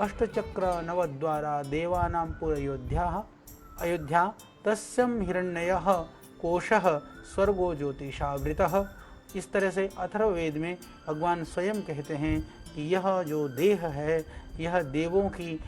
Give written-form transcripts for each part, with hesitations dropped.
अष्टचक्र नवद्वारा देवानां अयोध्या तस्यं हिरण्ययः कोशः स्वर्गो ज्योतिषावृतः। इस तरह से अथर्ववेद में भगवान स्वयं कहते हैं कि यह जो देह है यह देवों की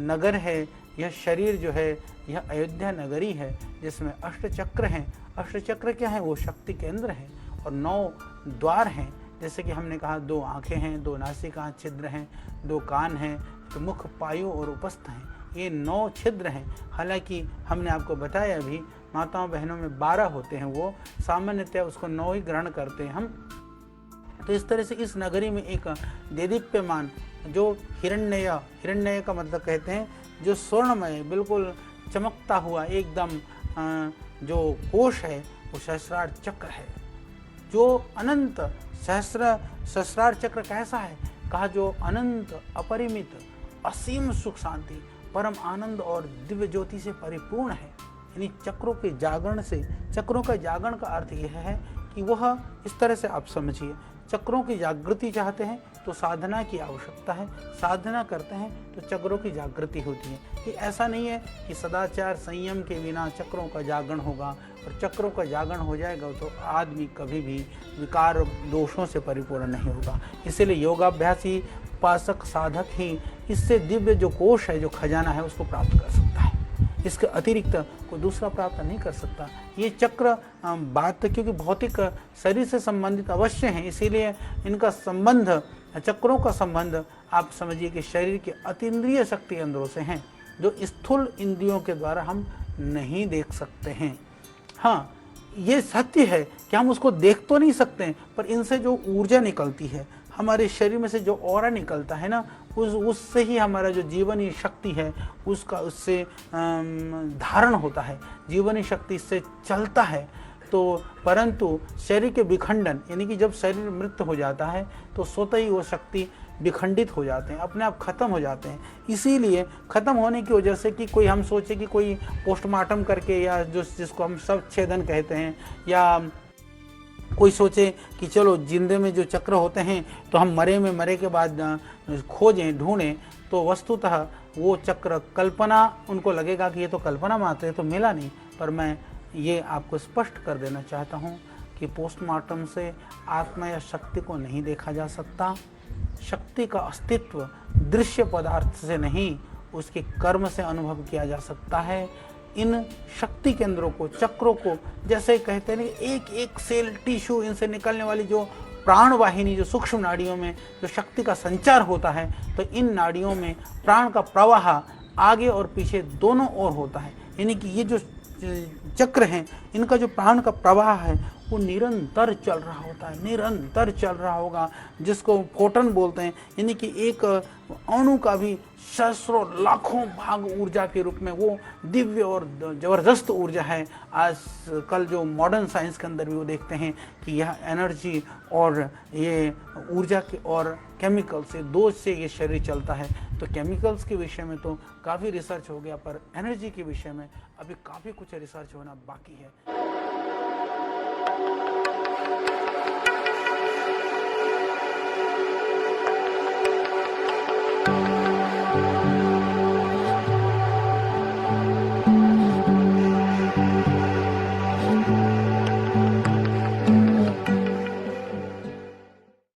नगर है, यह शरीर जो है यह अयोध्या नगरी है जिसमें अष्टचक्र हैं। अष्टचक्र क्या है? वो शक्ति केंद्र हैं और 9 द्वार हैं। जैसे कि हमने कहा 2 आँखें हैं, 2 नासिका छिद्र हैं, 2 कान हैं, तो मुख, पायु और उपस्थ हैं। ये 9 छिद्र हैं। हालांकि हमने आपको बताया भी माताओं बहनों में 12 होते हैं, वो सामान्यतः उसको 9 ही ग्रहण करते हैं हम। तो इस तरह से इस नगरी में एक देदीप्यमान जो हिरण्यय का मतलब कहते हैं जो स्वर्णमय बिल्कुल चमकता हुआ एकदम जो कोश है वो सहस्रार चक्र है। जो अनंत सहस्रार चक्र कैसा है? कहा जो अनंत, अपरिमित, असीम सुख शांति, परम आनंद और दिव्य ज्योति से परिपूर्ण है। यानी चक्रों के जागरण से, चक्रों का जागरण का अर्थ यह है कि वह इस तरह से आप समझिए, चक्रों की जागृति चाहते हैं तो साधना की आवश्यकता है, साधना करते हैं तो चक्रों की जागृति होती है। कि ऐसा नहीं है कि सदाचार संयम के बिना चक्रों का जागरण होगा, और चक्रों का जागरण हो जाएगा तो आदमी कभी भी विकार दोषों से परिपूर्ण नहीं होगा। इसीलिए योगाभ्यासी उपासक साधक ही इससे दिव्य जो कोश है, जो खजाना है, उसको प्राप्त कर सकता है। इसके अतिरिक्त कोई दूसरा प्राप्त नहीं कर सकता। ये चक्र बात क्योंकि भौतिक शरीर से संबंधित अवश्य हैं, इसीलिए इनका संबंध, चक्रों का संबंध आप समझिए कि शरीर के अतीन्द्रिय शक्ति केंद्रों से हैं, जो स्थूल इंद्रियों के द्वारा हम नहीं देख सकते हैं। हाँ, ये सत्य है कि हम उसको देख तो नहीं सकते, पर इनसे जो ऊर्जा निकलती है, हमारे शरीर में से जो ऑरा निकलता है ना, उससे ही हमारा जो जीवनी शक्ति है उससे धारण होता है, जीवनी शक्ति इससे चलता है। तो परंतु शरीर के विखंडन, यानी कि जब शरीर मृत हो जाता है तो स्वतः ही वो शक्ति विखंडित हो जाते हैं, अपने आप खत्म हो जाते हैं। इसीलिए खत्म होने की वजह से कि कोई हम सोचे कि कोई पोस्टमार्टम करके, या जिसको हम सब छेदन कहते हैं, या कोई सोचे कि चलो जिंदे में जो चक्र होते हैं तो हम मरे के बाद खोजें, ढूंढें, तो वस्तुतः वो चक्र कल्पना, उनको लगेगा कि ये तो कल्पना मात्र है, तो मिला नहीं। पर मैं ये आपको स्पष्ट कर देना चाहता हूँ कि पोस्टमार्टम से आत्मा या शक्ति को नहीं देखा जा सकता। शक्ति का अस्तित्व दृश्य पदार्थ से नहीं, उसके कर्म से अनुभव किया जा सकता है। इन शक्ति केंद्रों को, चक्रों को, जैसे कहते हैं एक एक सेल टिश्यू, इनसे निकलने वाली जो प्राण वाहिनी, जो सूक्ष्म नाड़ियों में जो शक्ति का संचार होता है, तो इन नाड़ियों में प्राण का प्रवाह आगे और पीछे दोनों ओर होता है। यानी कि ये जो चक्र हैं, इनका जो प्राण का प्रवाह है वो निरंतर चल रहा होता है, निरंतर चल रहा होगा, जिसको फोटन बोलते हैं। यानी कि एक अणु का भी सहस्रों लाखों भाग ऊर्जा के रूप में वो दिव्य और जबरदस्त ऊर्जा है। आज कल जो मॉडर्न साइंस के अंदर भी वो देखते हैं कि यह एनर्जी और ये ऊर्जा के और केमिकल से, दो से ये शरीर चलता है। तो केमिकल्स के विषय में तो काफ़ी रिसर्च हो गया, पर एनर्जी के विषय में अभी काफ़ी कुछ रिसर्च होना बाकी है।